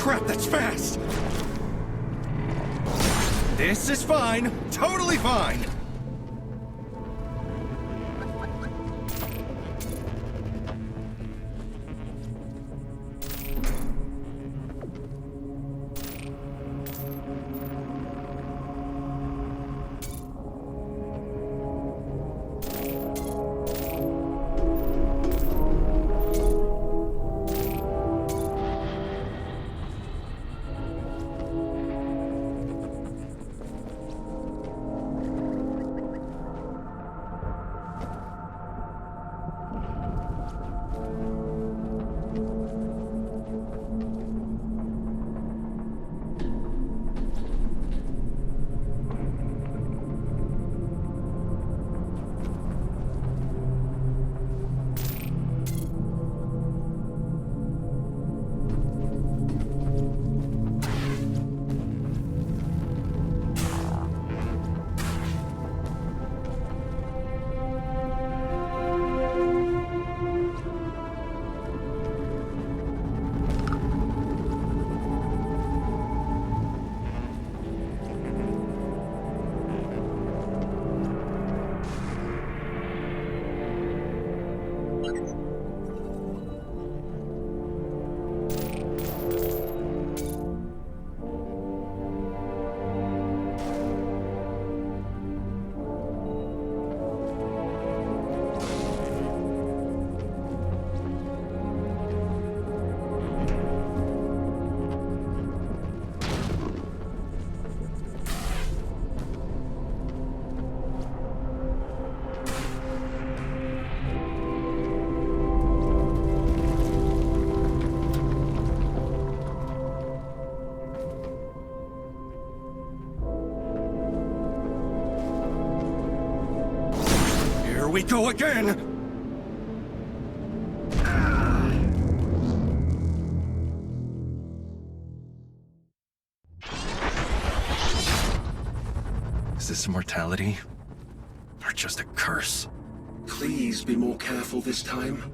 crap, that's fast! This is fine. Totally fine. Here we go again! Is this immortality? Or just a curse? Please be more careful this time.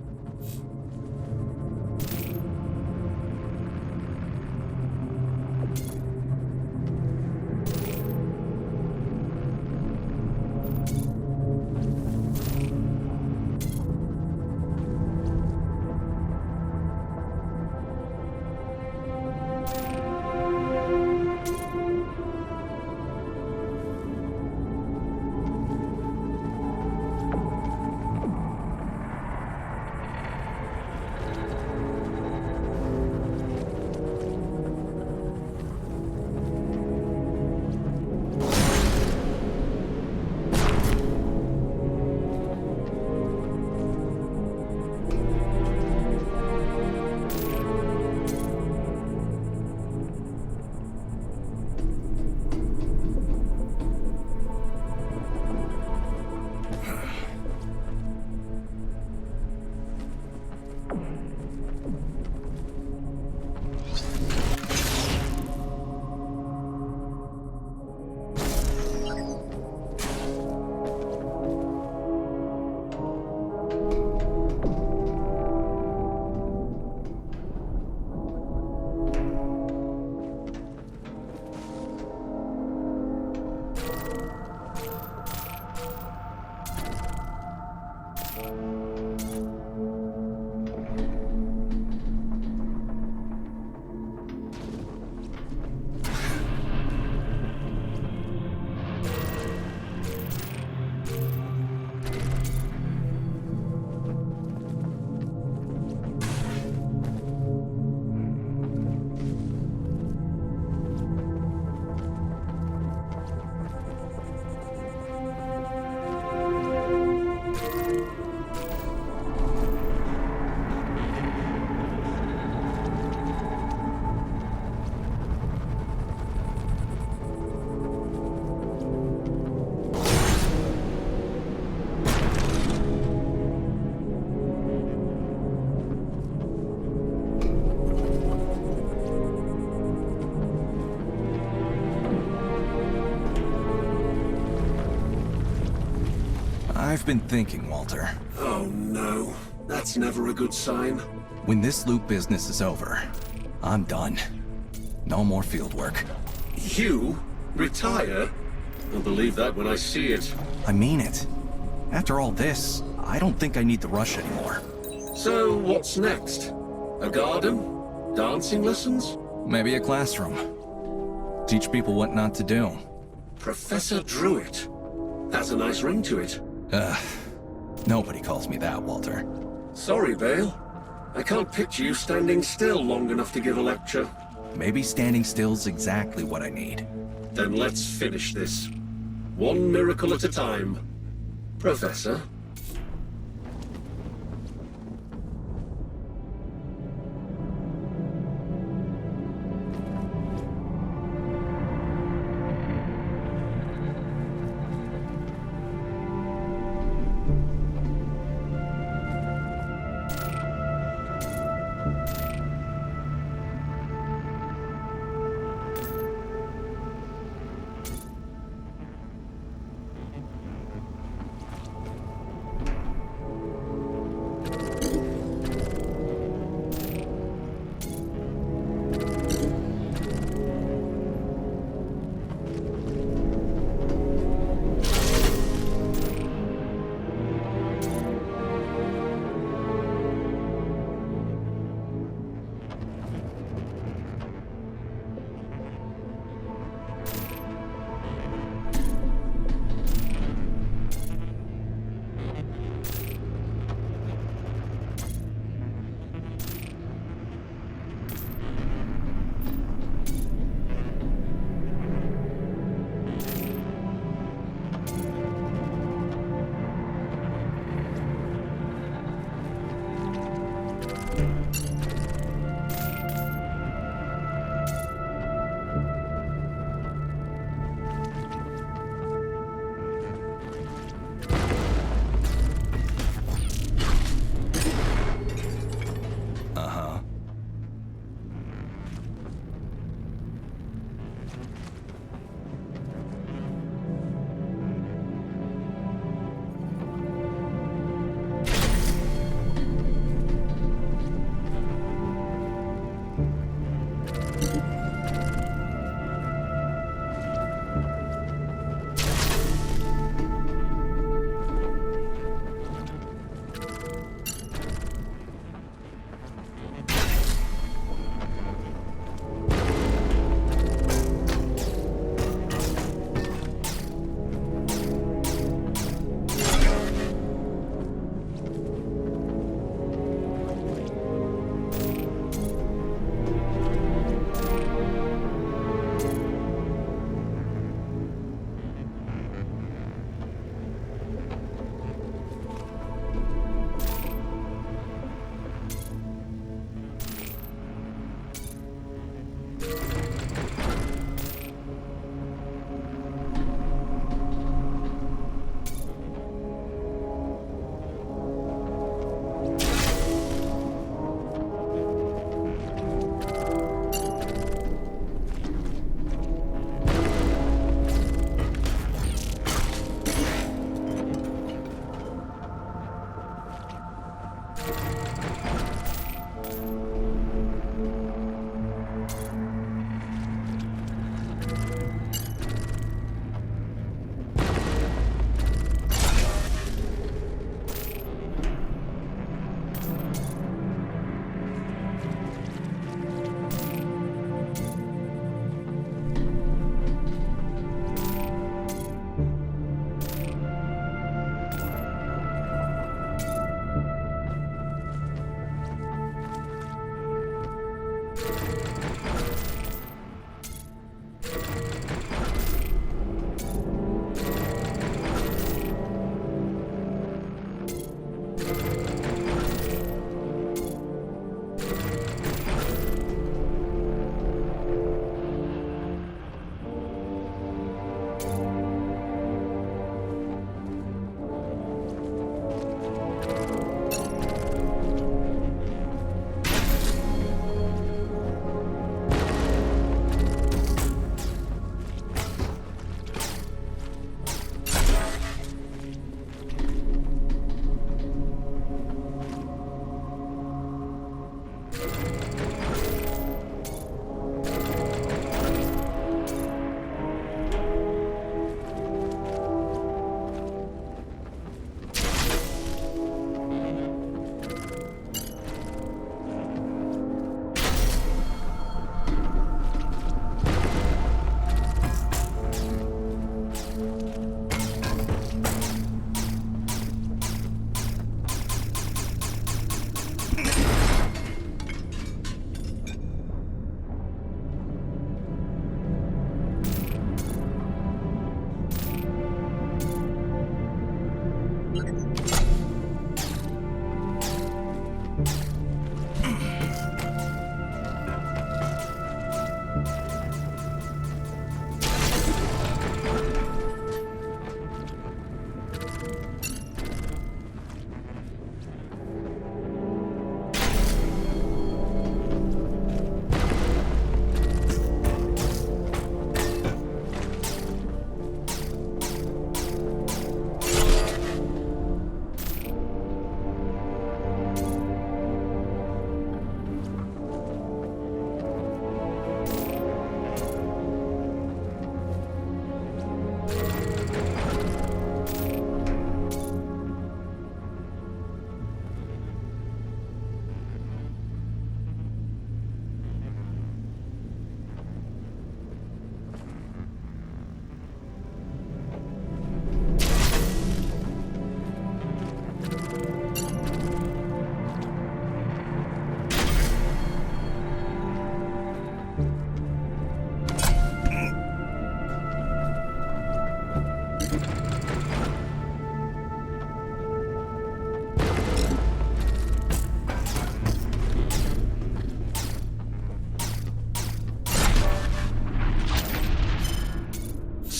I've been thinking, Walter. Oh no, that's never a good sign. When this loop business is over, I'm done. No more fieldwork. You? Retire? I'll believe that when I see it. I mean it. After all this, I don't think I need the rush anymore. So, what's next? A garden? Dancing lessons? Maybe a classroom. Teach people what not to do. Professor Druitt. Has a nice ring to it. Nobody calls me that, Walter. Sorry, Bale. I can't picture you standing still long enough to give a lecture. Maybe standing still's exactly what I need. Then let's finish this. One miracle at a time. Professor?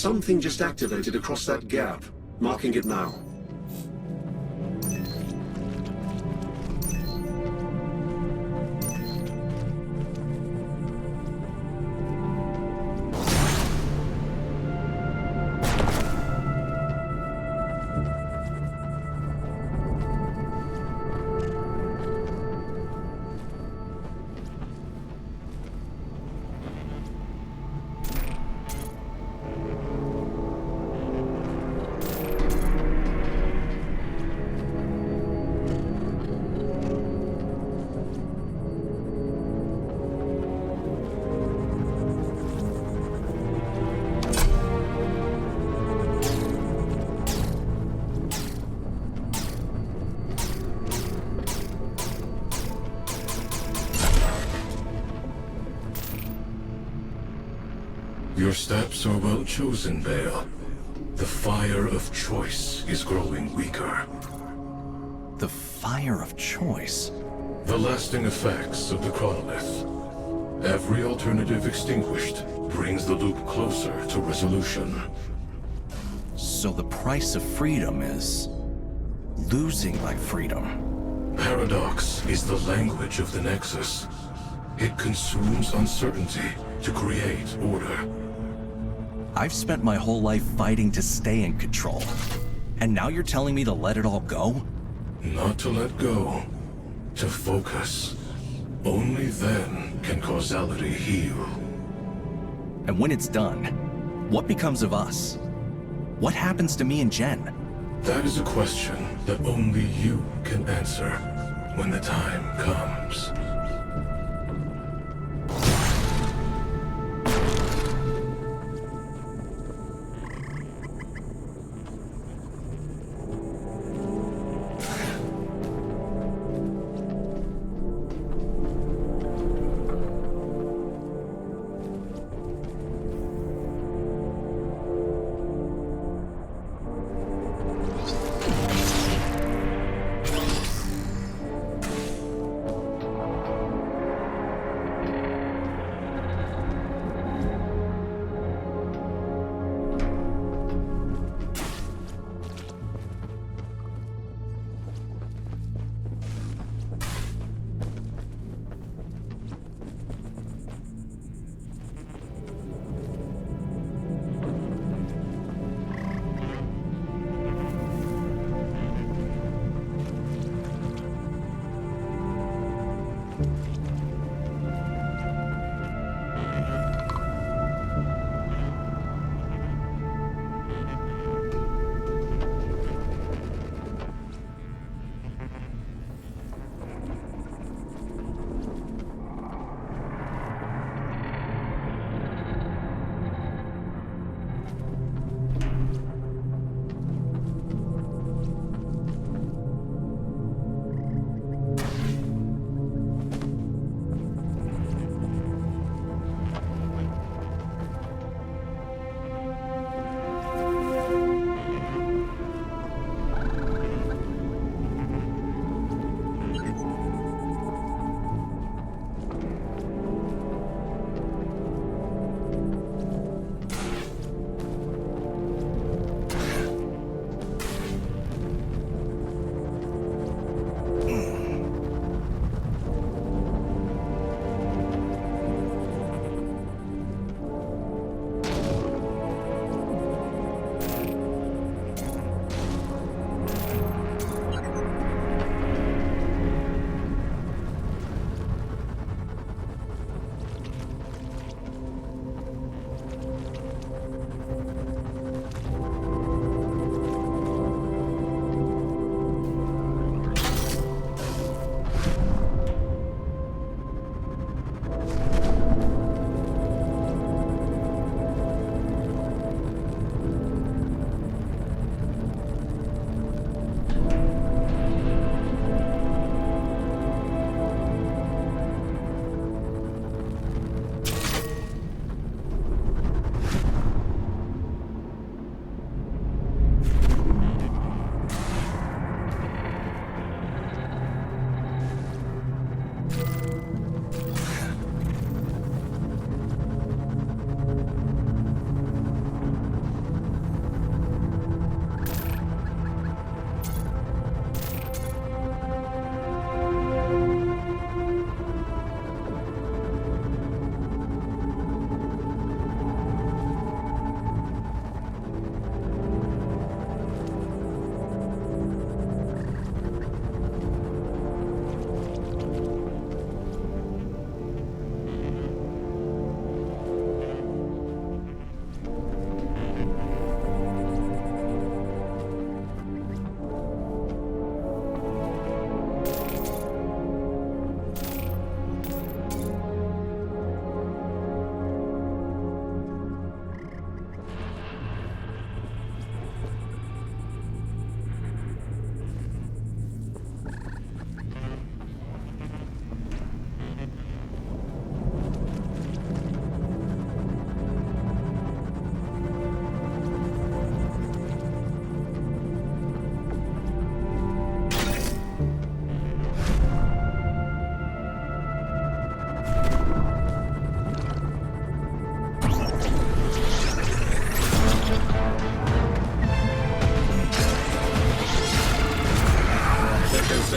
Something just activated across that gap. Marking it now. Your steps are well chosen, Bale. The fire of choice is growing weaker. The fire of choice? The lasting effects of the chronolith. Every alternative extinguished brings the loop closer to resolution. So the price of freedom is losing my freedom. Paradox is the language of the Nexus. It consumes uncertainty to create order. I've spent my whole life fighting to stay in control. And now you're telling me to let it all go? Not to let go. To focus. Only then can causality heal. And when it's done, what becomes of us? What happens to me and Jen? That is a question that only you can answer when the time comes.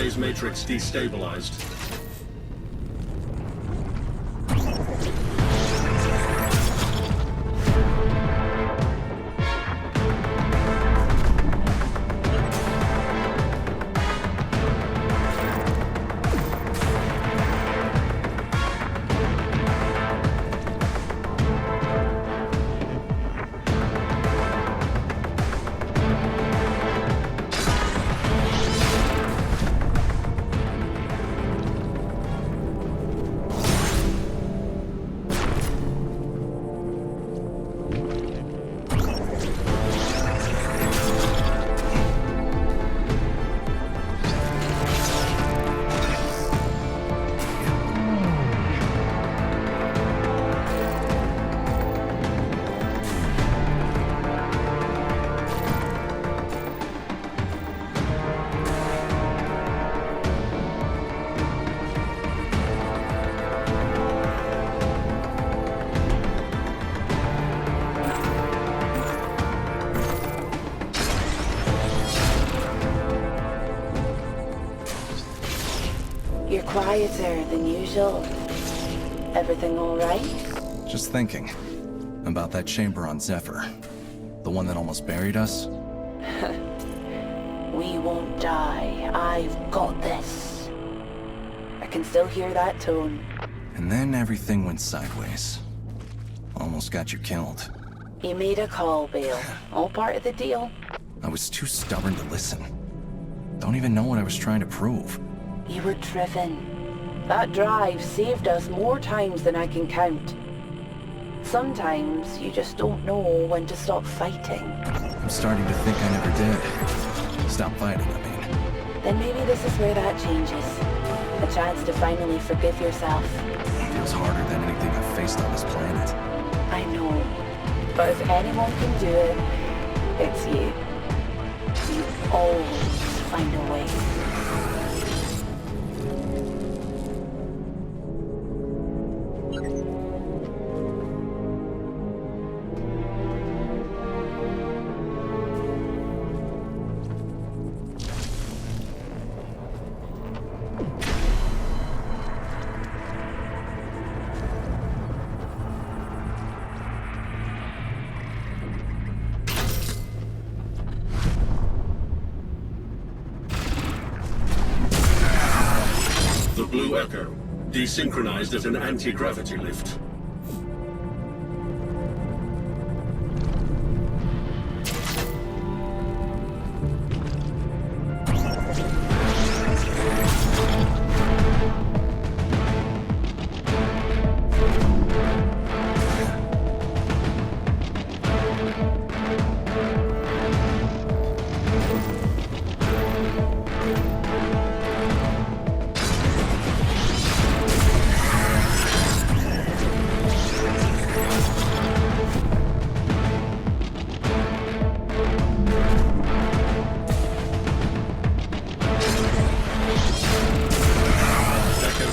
phase matrix destabilized. You're quieter than usual. Everything all right? Just thinking about that chamber on Zephyr. The one that almost buried us. We won't die. I've got this. I can still hear that tone. And then everything went sideways. Almost got you killed. You made a call, Bale. All part of the deal. I was too stubborn to listen. Don't even know what I was trying to prove. You were driven. That drive saved us more times than I can count. Sometimes you just don't know when to stop fighting. I'm starting to think I never did. Stop fighting, I mean. Then maybe this is where that changes. A chance to finally forgive yourself. It feels harder than anything I've faced on this planet. I know. But if anyone can do it, it's you. You always find a way. The Blue Echo, desynchronized at an anti-gravity lift.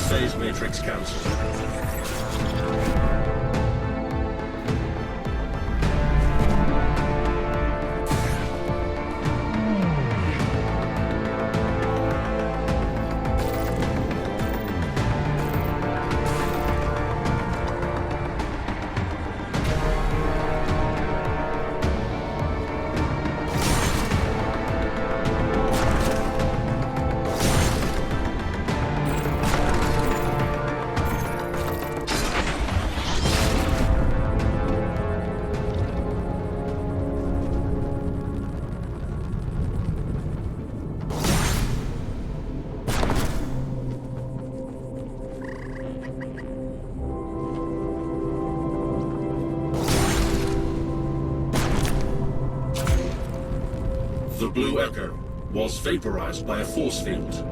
Phase matrix Council. The Blue Echo was vaporized by a force field.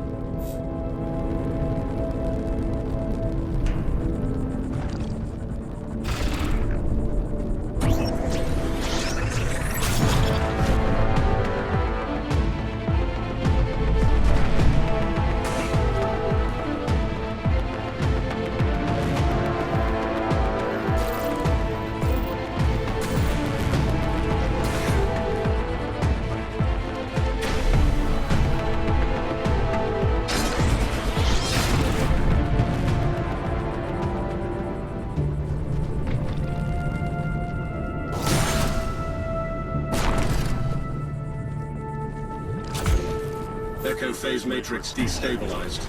Echo phase matrix destabilized.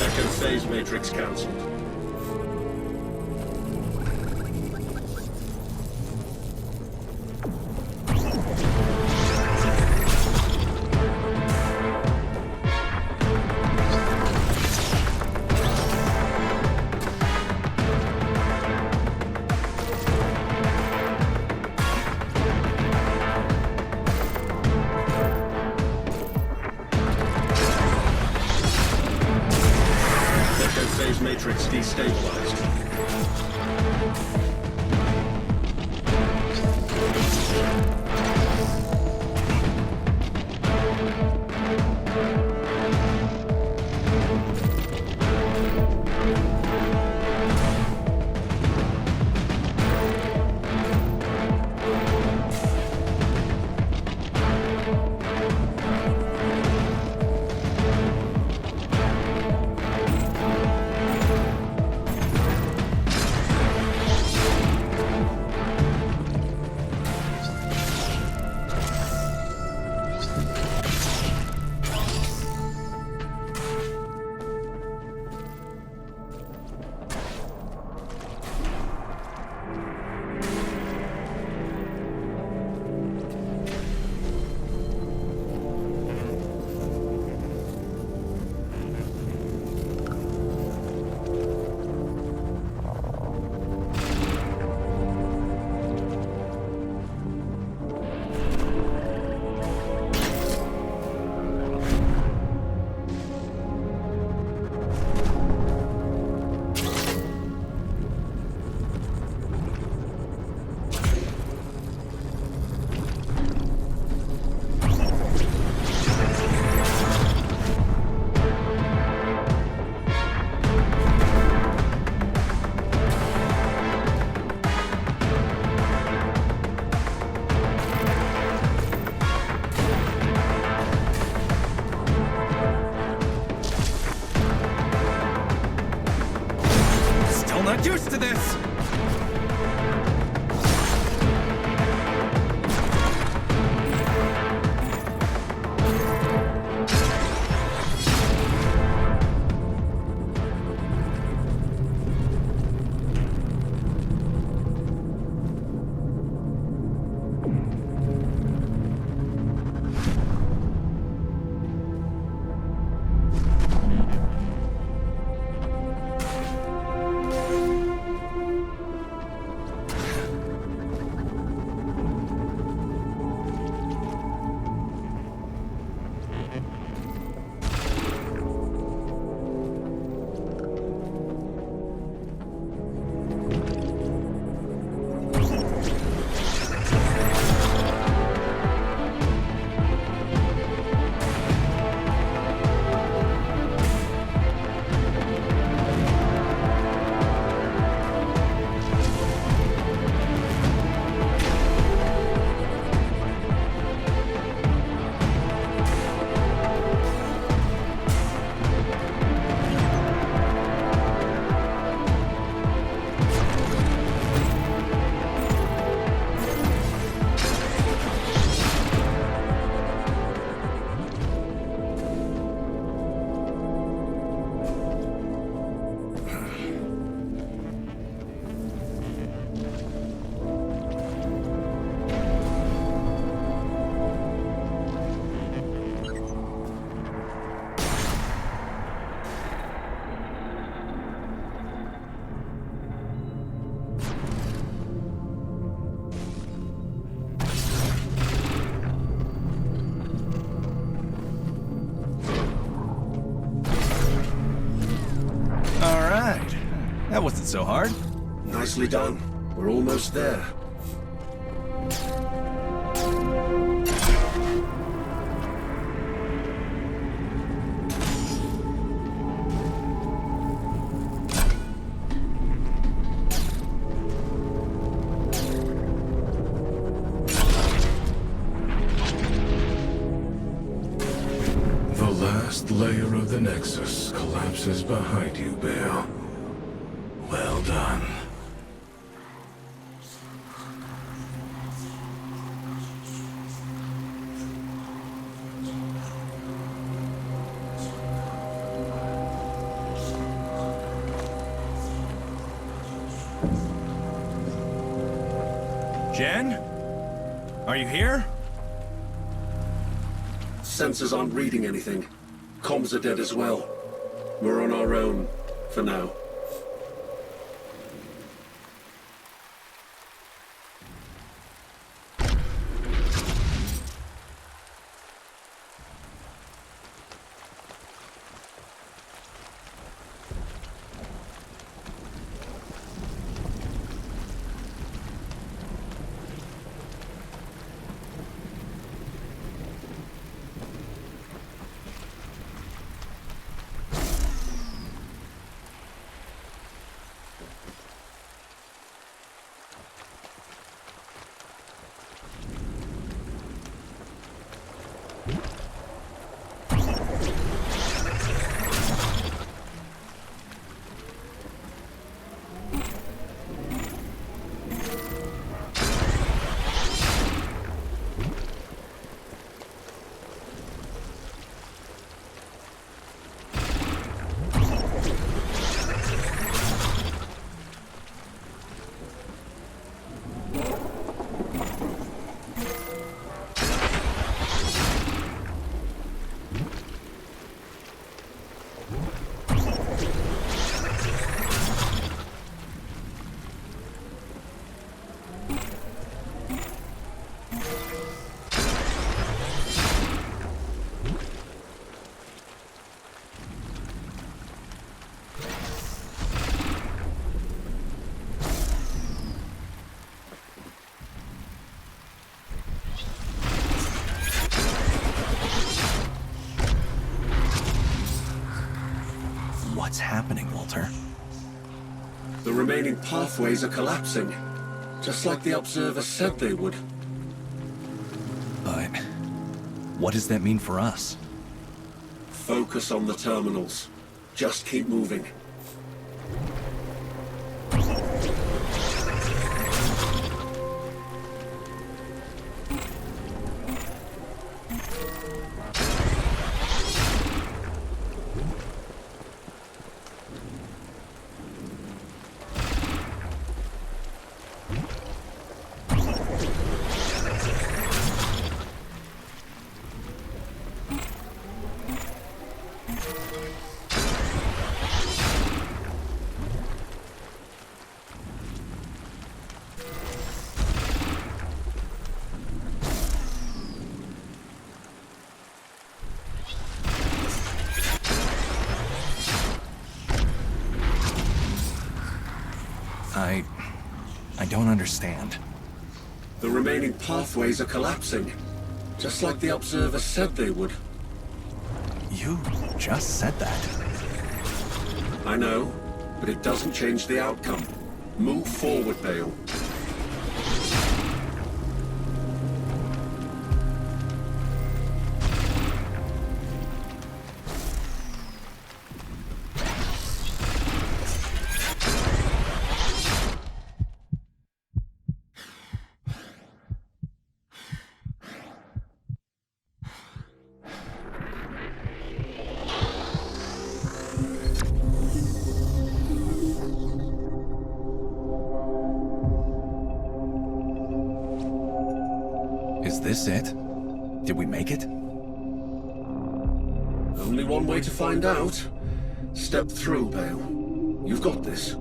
Echo phase matrix cancelled. Phase matrix destabilized. Not used to this! That wasn't so hard. Nicely done. We're almost there. last layer of the Nexus collapses behind you, Bale. Well done. Jen? Are you here? Sensors aren't reading anything. Comms are dead as well. We're on our own, for now. What's happening, Walter? The remaining pathways are collapsing, just like the observers said they would. But what does that mean for us? Focus on the terminals. Just keep moving. I don't understand. The remaining pathways are collapsing, just like the observers said they would. You just said that. I know, but it doesn't change the outcome. Move forward, Bale. Is this it? Did we make it? Only one way to find out. Step through, Bale. You've got this.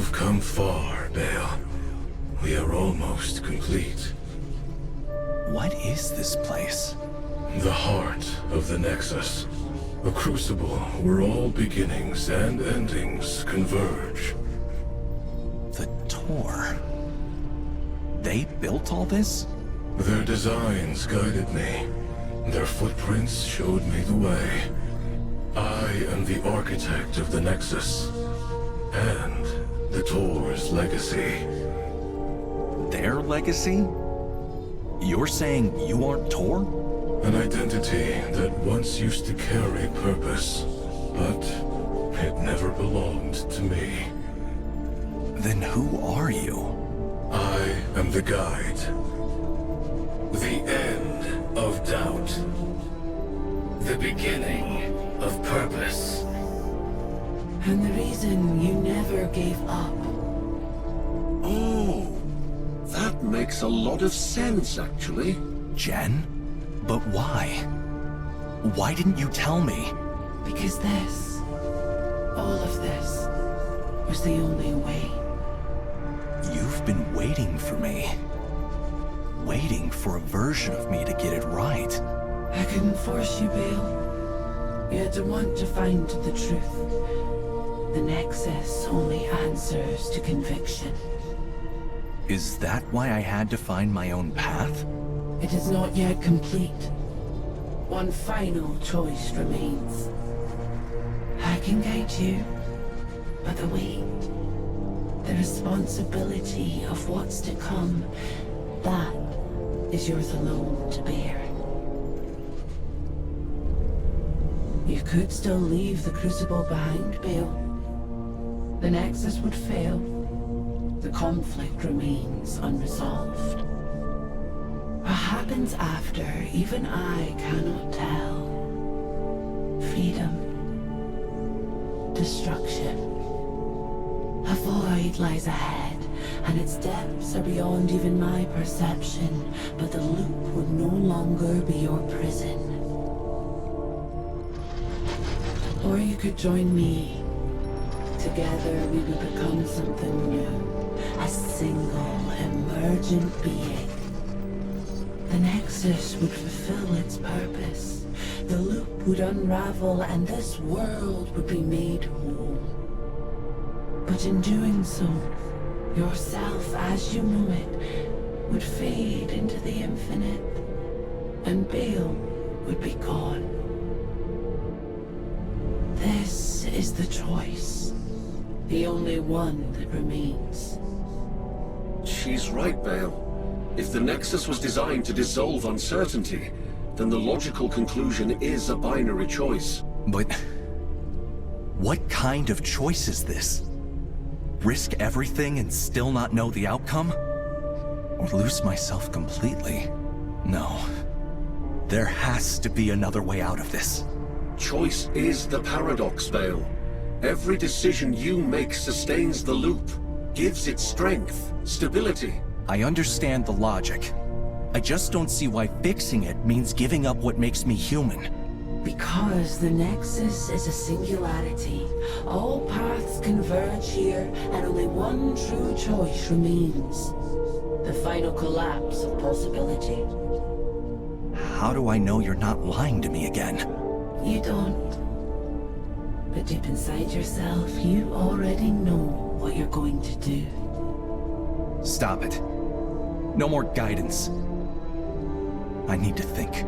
You've come far, Bale. We are almost complete. What is this place? The heart of the Nexus. A crucible where all beginnings and endings converge. The Tor. They built all this? Their designs guided me. Their footprints showed me the way. I am the architect of the Nexus. And the Tor's legacy. Their legacy? You're saying you aren't Tor? An identity that once used to carry purpose, but it never belonged to me. Then who are you? I am the guide. The end of doubt. The beginning of purpose. And the reason you never gave up. Oh, that makes a lot of sense, actually. Jen? But why? Why didn't you tell me? Because this, all of this, was the only way. You've been waiting for me. Waiting for a version of me to get it right. I couldn't force you, Bale. You had to want to find the truth. The Nexus only answers to conviction. Is that why I had to find my own path? It is not yet complete. One final choice remains. I can guide you, but the weight, the responsibility of what's to come, that is yours alone to bear. You could still leave the Crucible behind, Bale. The Nexus would fail. The conflict remains unresolved. What happens after, even I cannot tell. Freedom. Destruction. A void lies ahead, and its depths are beyond even my perception, but the loop would no longer be your prison. Or you could join me. Together we would become something new, a single, emergent being. The Nexus would fulfill its purpose. The loop would unravel and this world would be made whole. But in doing so, yourself as you know it would fade into the infinite, and Bale would be gone. This is the choice, the only one that remains. She's right, Bale. If the Nexus was designed to dissolve uncertainty, then the logical conclusion is a binary choice. But what kind of choice is this? Risk everything and still not know the outcome? Or lose myself completely? No. There has to be another way out of this. Choice is the paradox, Bale. Every decision you make sustains the loop, gives it strength, stability. I understand the logic. I just don't see why fixing it means giving up what makes me human. Because the Nexus is a singularity. All paths converge here, and only one true choice remains. The final collapse of possibility. How do I know you're not lying to me again? You don't. But deep inside yourself, you already know what you're going to do. Stop it. No more guidance. I need to think.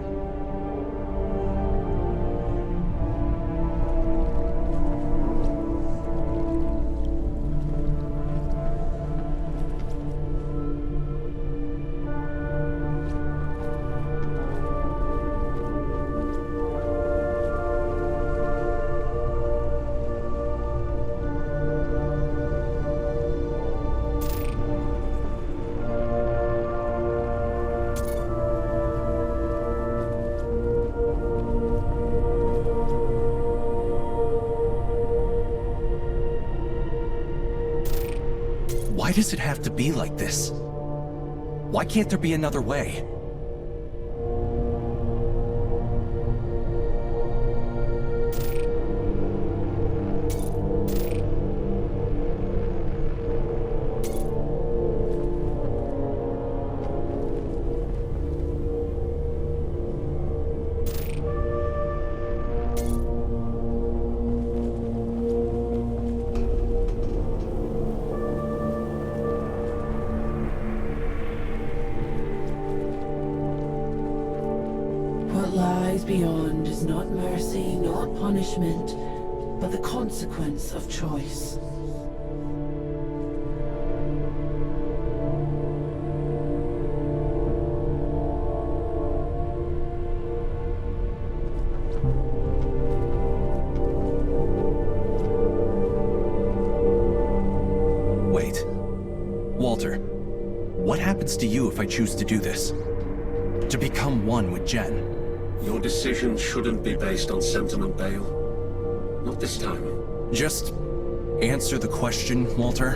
Why does it have to be like this? Why can't there be another way? beyond is not mercy, not punishment, but the consequence of choice. Wait. Walter, what happens to you if I choose to do this? To become one with Jen? Your decision shouldn't be based on sentiment, Bale. Not this time. Just answer the question, Walter.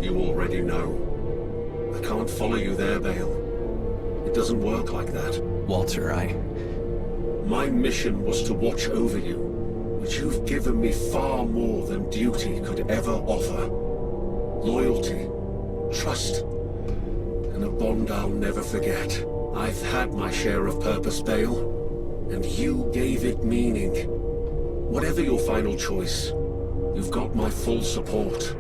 You already know. I can't follow you there, Bale. It doesn't work like that. Walter, My mission was to watch over you, which you've given me far more than duty could ever offer. Loyalty, trust, and a bond I'll never forget. I've had my share of purpose, Bale, and you gave it meaning. Whatever your final choice, you've got my full support.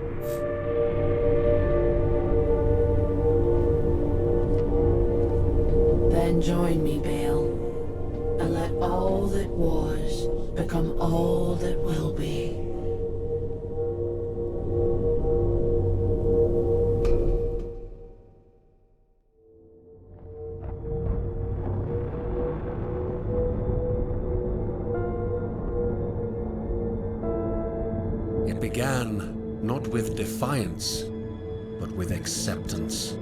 Then join me, Bale, and let all that was become all that will be. It began not with defiance, but with acceptance.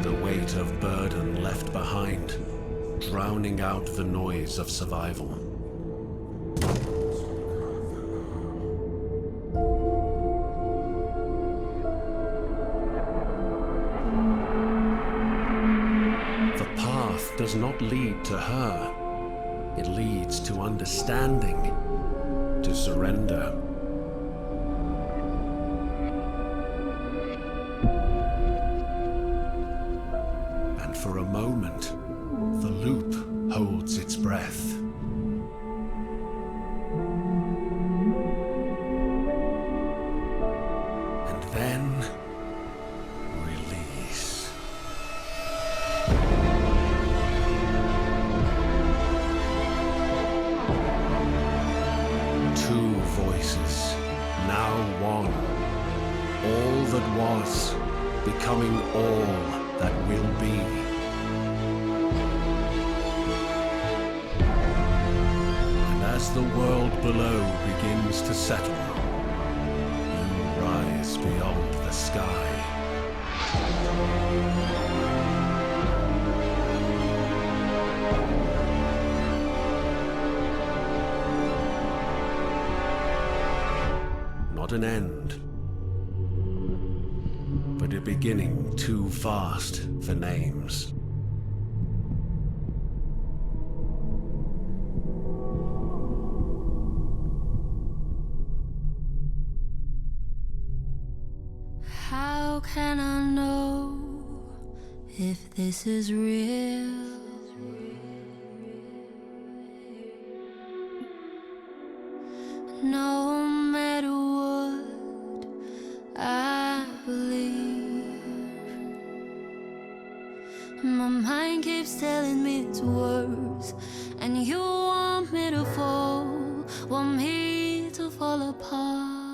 The weight of burden left behind, drowning out the noise of survival. The path does not lead to her. It leads to understanding, to surrender. And for a moment, the loop holds its breath. And then, release. Two voices, now one. All that was, becoming all that will be. And as the world below begins to settle, you rise beyond the sky. Not an end, but a beginning too vast for names. How can I know if this is real? No matter what I believe, my mind keeps telling me it's worse, and you want me to fall, want me to fall apart.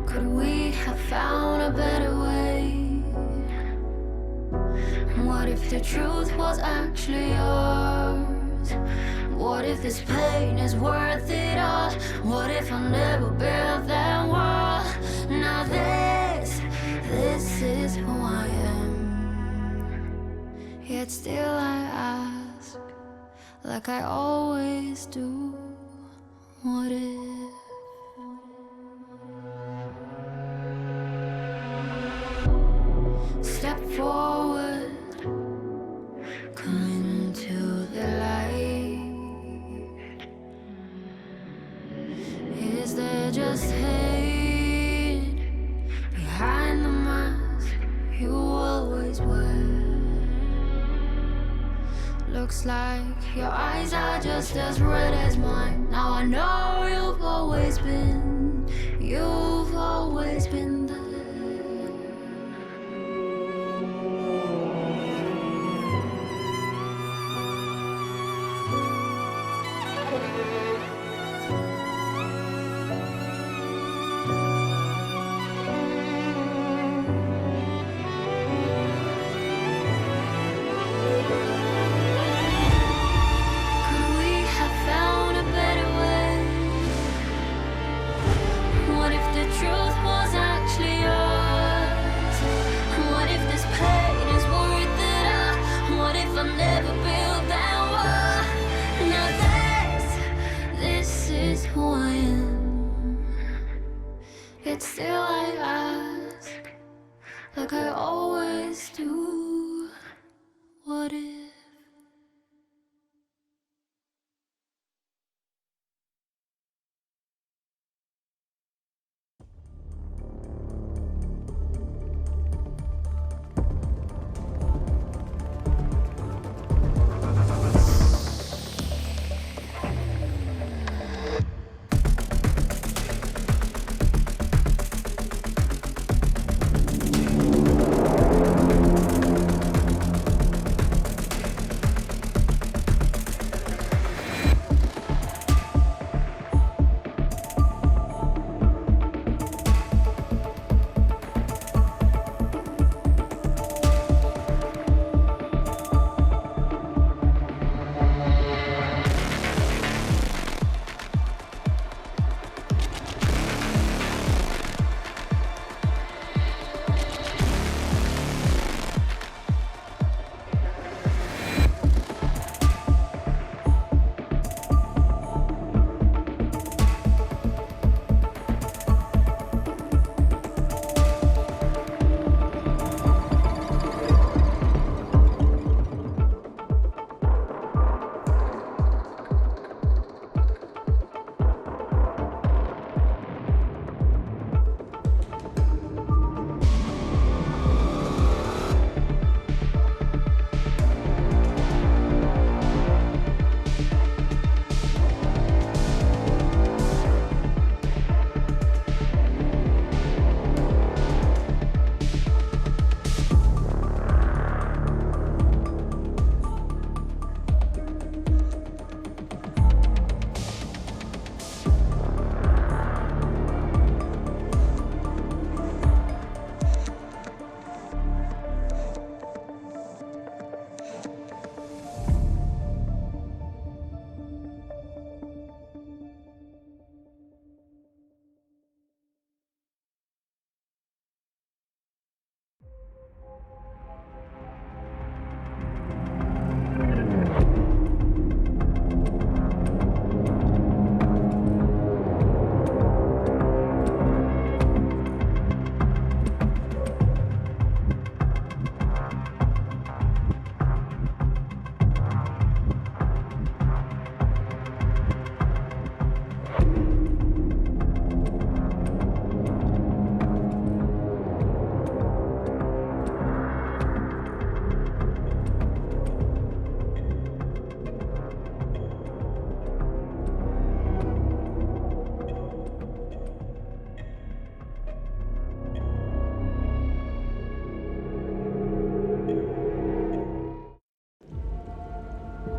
Could we have found a better way? What if the truth was actually yours? What if this pain is worth it all? What if I never built that wall? Now this is who I am. Yet still I ask, like I always do, what if? Step forward, come into the light. Is there just hate behind the mask you always wear? Looks like your eyes are just as red as mine. Now I know you've always been there.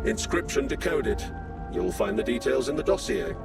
Inscription decoded. You'll find the details in the dossier.